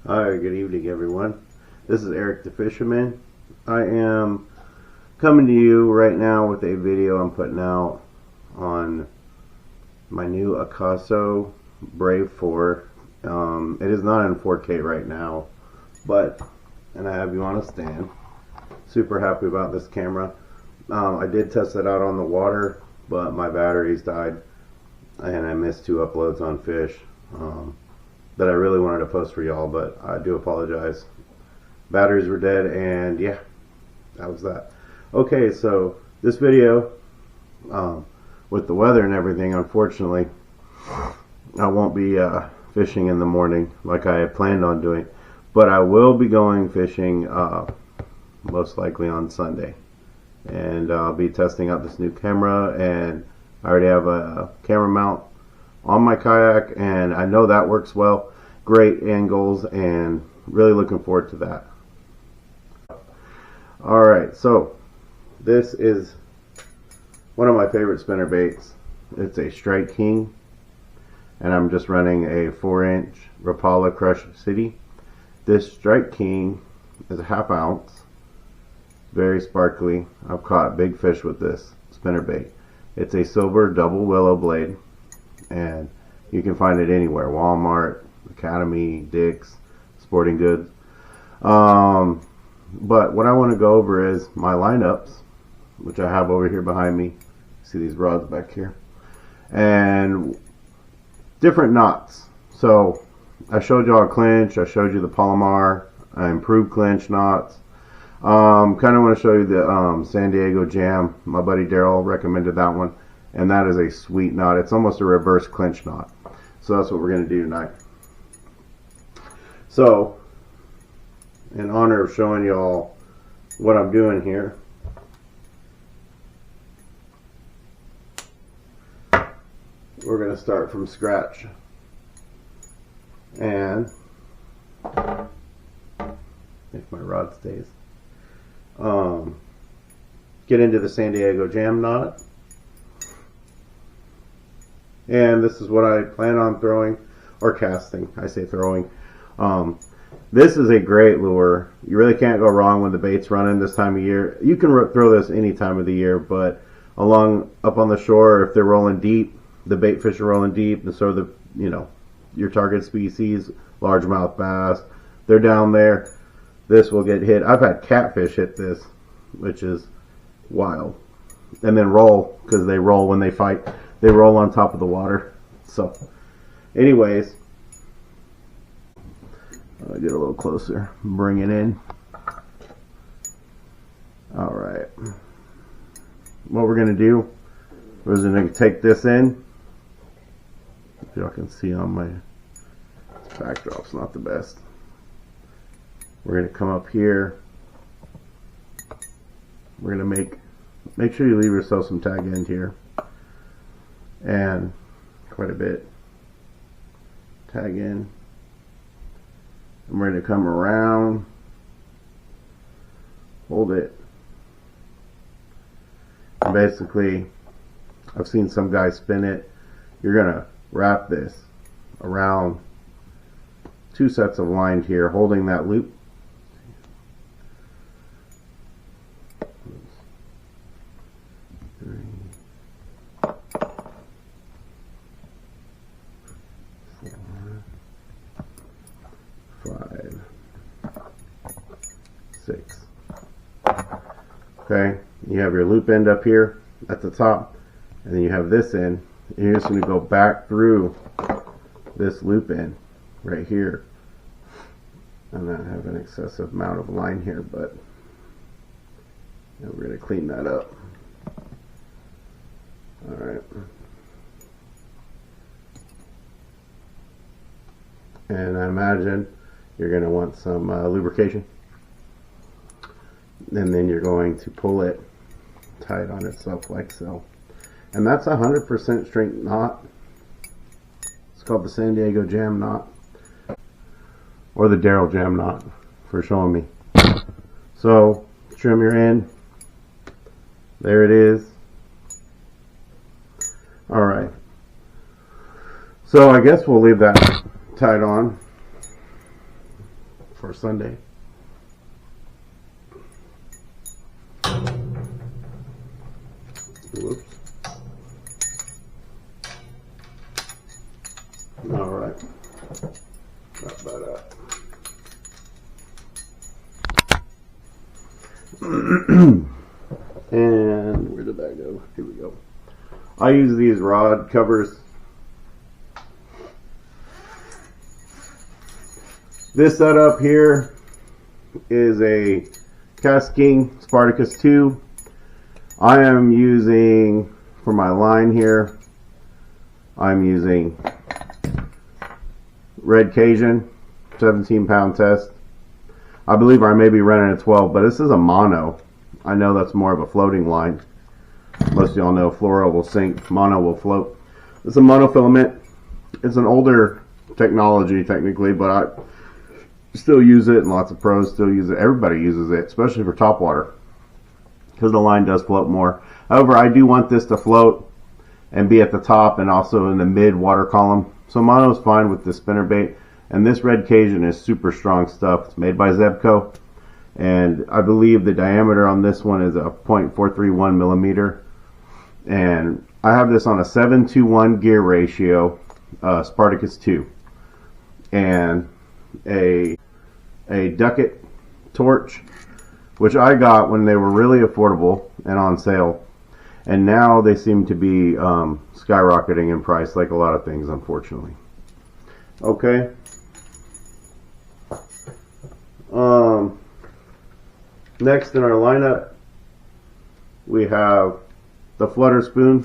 Hi, good evening everyone. This is Eric the Fisherman. I am coming to you right now with a video I'm putting out on my new Akaso Brave 4. It is not in 4K right now, and I have you on a stand. Super happy about this camera. I did test it out on the water, but my batteries died and I missed 2 uploads on fish. That I really wanted to post for y'all, but I do apologize. Batteries were dead, and yeah, that was that. Okay, so this video, with the weather and everything, unfortunately, I won't be fishing in the morning like I had planned on doing, but I will be going fishing most likely on Sunday, and I'll be testing out this new camera, and I already have a camera mount on my kayak, and I know that works well. Great angles, and really looking forward to that. Alright, so this is one of my favorite spinner baits. It's a Strike King, and I'm just running a 4-inch Rapala Crush City. This Strike King is a 1/2 ounce, very sparkly. I've caught big fish with this spinner bait. It's a silver double willow blade, and you can find it anywhere: Walmart, Academy, Dick's, Sporting Goods. But what I want to go over is my lineups, which I have over here behind me. See these rods back here, and different knots. So I showed y'all a clinch, I showed you the Palomar, I improved clinch knots. Kind of want to show you the SDJam. My buddy Daryl recommended that one, and that is a sweet knot. It's almost a reverse clinch knot. So that's what we're going to do tonight. So, in honor of showing y'all what I'm doing here, we're going to start from scratch. And if my rod stays, get into the SDJam knot. And this is what I plan on throwing, or casting. I say throwing. This is a great lure. You really can't go wrong when the bait's running this time of year. You can throw this any time of the year, but up on the shore, if they're rolling deep, the bait fish are rolling deep, and so the your target species, largemouth bass, they're down there. This will get hit. I've had catfish hit this, which is wild, and then roll, because they roll when they fight. They roll on top of the water. So, anyways, I'll get a little closer, bring it in. Alright, what we're going to do is going to take this in. If y'all can see on my backdrop's not the best. We're going to come up here. We're going to make sure you leave yourself some tag end here, and quite a bit tag in. I'm ready to come around, hold it, and basically, I've seen some guys spin it. You're gonna wrap this around 2 sets of line here, holding that loop. Okay, you have your loop end up here at the top, and then you have this end, and you're just going to go back through this loop end right here. I'm not having an excessive amount of line here, but we're going to clean that up. Alright, and I imagine you're going to want some lubrication. And then you're going to pull it tight on itself like so. And that's 100% strength knot. It's called the SDJam knot, or the Daryl Jam knot, for showing me. So trim your end. There it is. Alright. So I guess we'll leave that tied on. for Sunday. Whoops. All right. Not bad. And where did that go? Here we go. I use these rod covers. This setup here is a Cast King Spartacus 2. I am using, for my line here, I'm using Red Cajun, 17-pound test. I believe I may be running a 12, but this is a mono. I know that's more of a floating line. Most of y'all know fluoro will sink, mono will float. It's a monofilament. It's an older technology technically, but I still use it, and lots of pros still use it. Everybody uses it, especially for top water, because the line does float more. However, I do want this to float and be at the top and also in the mid water column. So mono is fine with this spinnerbait. And this Red Cajun is super strong stuff. It's made by Zebco. And I believe the diameter on this one is a 0.431 millimeter. And I have this on a 7-to-1 gear ratio, Spartacus 2. And a Ducket torch, which I got when they were really affordable and on sale. And now they seem to be skyrocketing in price, like a lot of things, unfortunately. Okay. Next in our lineup, we have the Flutter Spoon.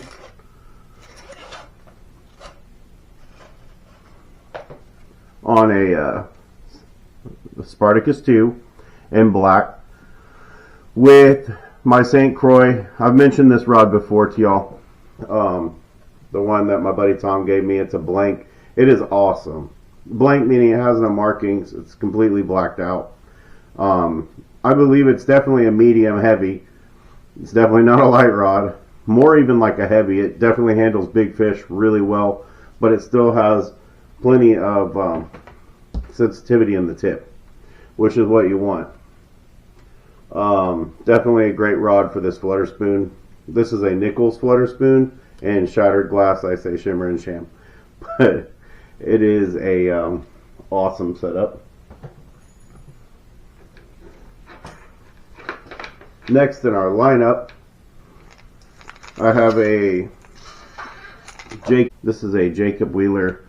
On a Spartacus 2 in black with my St. Croix. I've mentioned this rod before to y'all. The one that my buddy Tom gave me, it's a blank. It is awesome. Blank meaning it has no markings. It's completely blacked out. I believe it's definitely a medium heavy. It's definitely not a light rod. More even like a heavy. It definitely handles big fish really well, but it still has plenty of sensitivity in the tip, which is what you want. Definitely a great rod for this flutter spoon. This is a Nichols flutter spoon and shattered glass. I say shimmer and sham, but it is a awesome setup. Next in our lineup, I have this is a Jacob Wheeler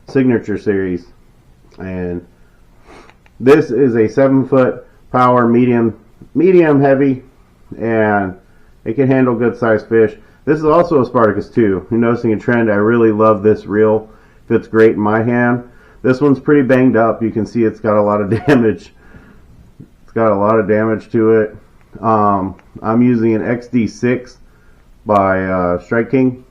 signature series, and this is a 7-foot power medium heavy, and it can handle good sized fish. This is also a Spartacus 2. You're noticing a trend. I really love this reel. Fits great in my hand. This one's pretty banged up. You can see it's got a lot of damage. It's got a lot of damage to it. I'm using an XD6 by Strike King.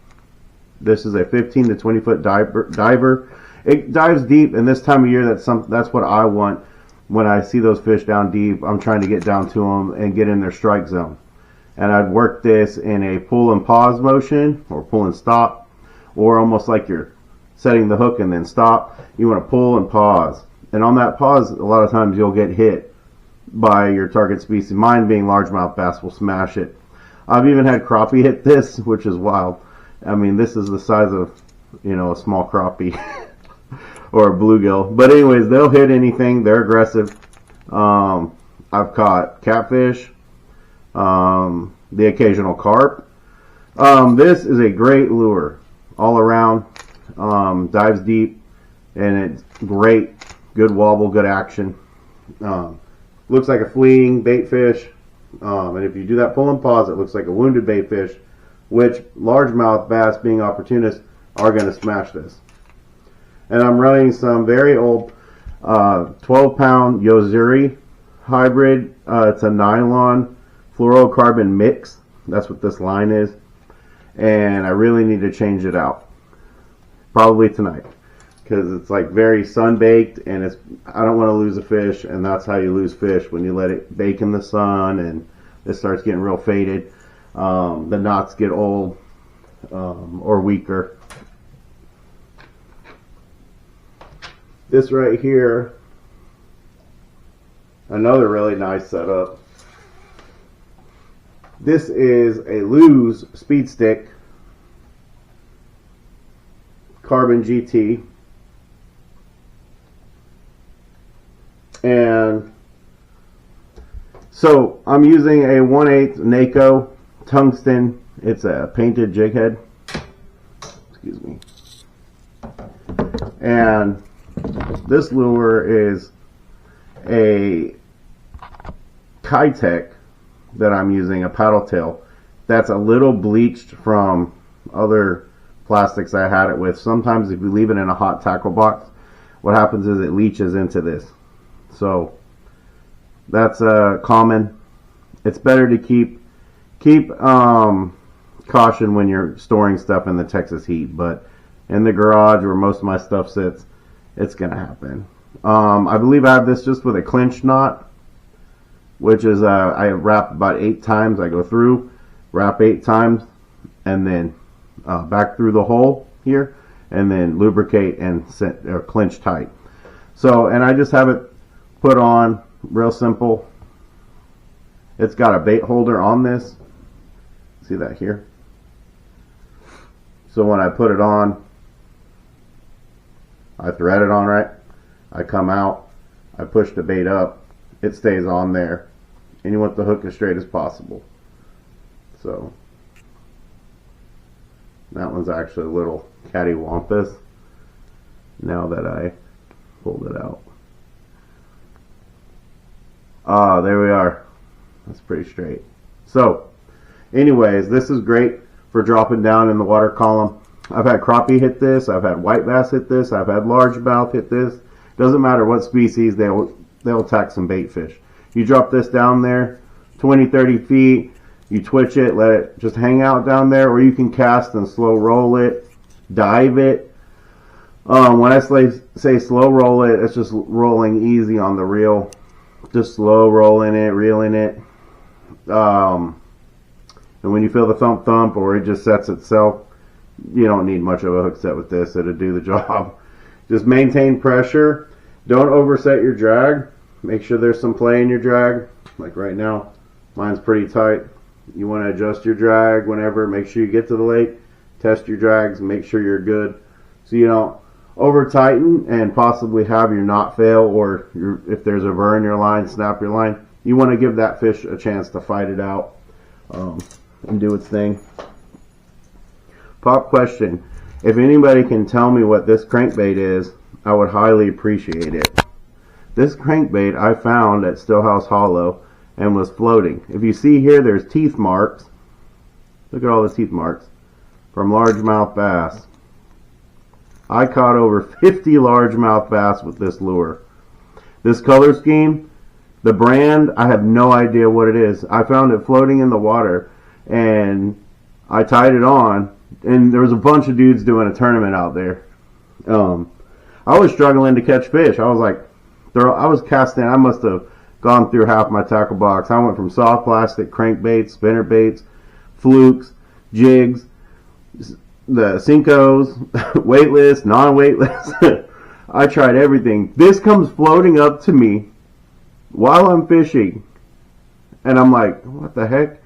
This is a 15 to 20 foot diver. It dives deep, and this time of year, that's what I want. When I see those fish down deep, I'm trying to get down to them and get in their strike zone. And I'd work this in a pull and pause motion, or pull and stop, or almost like you're setting the hook and then stop. You want to pull and pause. And on that pause, a lot of times you'll get hit by your target species. Mine being largemouth bass will smash it. I've even had crappie hit this, which is wild. I mean, this is the size of, a small crappie or a bluegill. But anyways, they'll hit anything. They're aggressive. I've caught catfish, the occasional carp. This is a great lure all around. Dives deep, and it's great. Good wobble, good action. Looks like a fleeing bait fish. And if you do that pull and pause, it looks like a wounded bait fish, which largemouth bass, being opportunists, are going to smash this. And I'm running some very old 12-pound Yozuri hybrid. It's a nylon fluorocarbon mix. That's what this line is. And I really need to change it out. Probably tonight. Because it's like very sun-baked, and I don't want to lose a fish, and that's how you lose fish, when you let it bake in the sun and it starts getting real faded. The knots get old or weaker. This right here Another really nice setup. This is a Lew's Speed Stick Carbon GT. And so I'm using a 1/8 NACO tungsten. It's a painted jig head. Excuse me. And this lure is a Kitech that I'm using, a paddle tail. That's a little bleached from other plastics I had it with. Sometimes if you leave it in a hot tackle box, what happens is it leaches into this. So that's common. It's better to keep caution when you're storing stuff in the Texas heat, but in the garage where most of my stuff sits, it's gonna happen. I believe I have this just with a clinch knot, which is I wrap about 8 times. I go through, wrap 8 times, and then back through the hole here, and then lubricate and clinch tight. So, and I just have it put on real simple. It's got a bait holder on this. See that here? So when I put it on, I thread it on right. I come out, I push the bait up, it stays on there, and you want the hook as straight as possible. So that one's actually a little cattywampus now that I pulled it out. Ah, there we are. That's pretty straight. So anyways, this is great for dropping down in the water column. I've had crappie hit this, I've had white bass hit this, I've had largemouth hit this. Doesn't matter what species, they'll attack some bait fish. You drop this down there 20-30 feet, you twitch it, let it just hang out down there, or you can cast and slow roll it, dive it. When I say slow roll it, it's just rolling easy on the reel, just slow rolling it, reeling it. And when you feel the thump thump or it just sets itself, you don't need much of a hook set with this. It'll do the job. Just maintain pressure. Don't overset your drag. Make sure there's some play in your drag. Like right now, mine's pretty tight. You want to adjust your drag whenever. Make sure you get to the lake. Test your drags. Make sure you're good, so you don't over tighten and possibly have your knot fail, or if there's a burr in your line, snap your line. You want to give that fish a chance to fight it out and do its thing. Pop question. If anybody can tell me what this crankbait is, I would highly appreciate it. This crankbait I found at Stillhouse Hollow and was floating. If you see here, there's teeth marks. Look at all the teeth marks from largemouth bass. I caught over 50 largemouth bass with this lure. This color scheme, the brand, I have no idea what it is. I found it floating in the water and I tied it on, and there was a bunch of dudes doing a tournament out there. I was struggling to catch fish. I was like, I was casting, I must have gone through half my tackle box. I went from soft plastic, crankbaits, spinner baits, flukes, jigs, the Cincos, weightless, non-weightless. I tried everything. This comes floating up to me while I'm fishing, and I'm like, what the heck?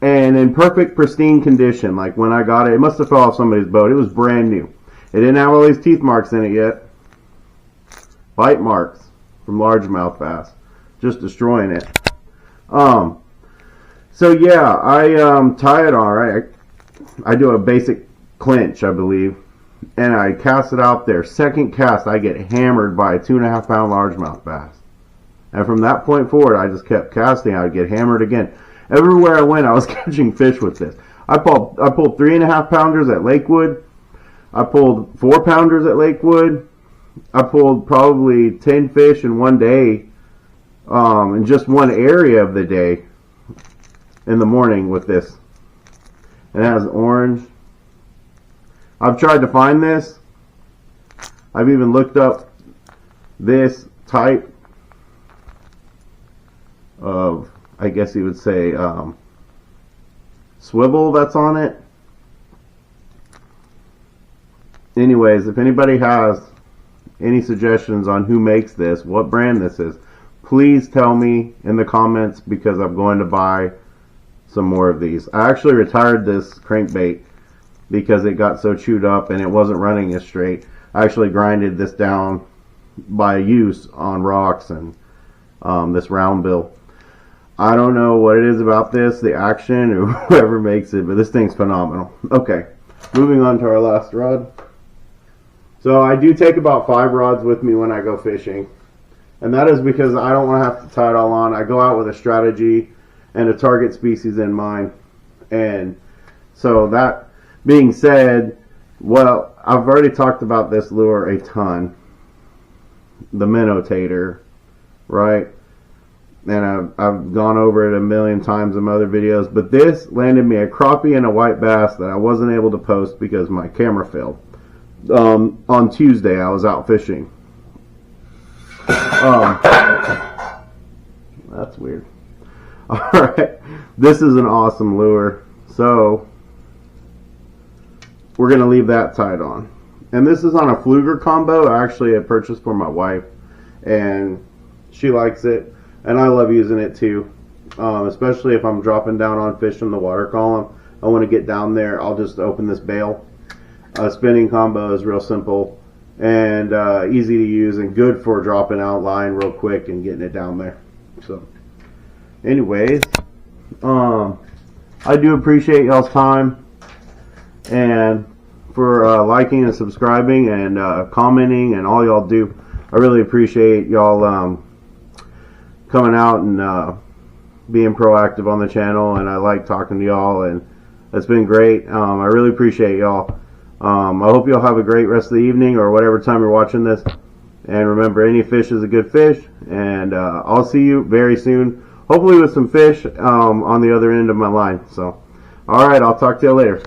And in perfect pristine condition, like when I got it, it must have fell off somebody's boat. It was brand new. It didn't have all these teeth marks in it yet. Bite marks from largemouth bass, just destroying it. So yeah, I tie it on, right? I do a basic clinch, I believe, and I cast it out there. Second cast, I get hammered by a 2.5 pound largemouth bass. And from that point forward, I just kept casting. I would get hammered again. Everywhere I went, I was catching fish with this. I pulled 3.5 pounders at Lakewood. I pulled 4 pounders at Lakewood. I pulled probably 10 fish in one day, in just one area of the day, in the morning with this. And it has orange. I've tried to find this. I've even looked up this type of, I guess you would say, swivel that's on it. Anyways, if anybody has any suggestions on who makes this, what brand this is, please tell me in the comments, because I'm going to buy some more of these. I actually retired this crankbait because it got so chewed up and it wasn't running as straight. I actually grinded this down by use on rocks and this round bill. I don't know what it is about this, the action, or whoever makes it, but this thing's phenomenal. Okay, moving on to our last rod. So I do take about 5 rods with me when I go fishing, and that is because I don't want to have to tie it all on. I go out with a strategy and a target species in mind. And so that being said, well, I've already talked about this lure a ton, the minnow-tater, right? And I've gone over it a million times in my other videos, but this landed me a crappie and a white bass that I wasn't able to post because my camera failed. On Tuesday, I was out fishing. That's weird. Alright, this is an awesome lure, so we're going to leave that tied on. And this is on a Fluger combo. I actually had purchased for my wife, and she likes it. And I love using it too, especially if I'm dropping down on fish from the water column. I want to get down there, I'll just open this bail. Spinning combo is real simple and easy to use and good for dropping out line real quick and getting it down there. So anyways, I do appreciate y'all's time and for liking and subscribing and commenting and all y'all do. I really appreciate y'all coming out and being proactive on the channel, and I like talking to y'all, and it's been great. I really appreciate y'all. I hope y'all have a great rest of the evening or whatever time you're watching this, and remember, any fish is a good fish, and I'll see you very soon, hopefully with some fish on the other end of my line. So alright, I'll talk to you later.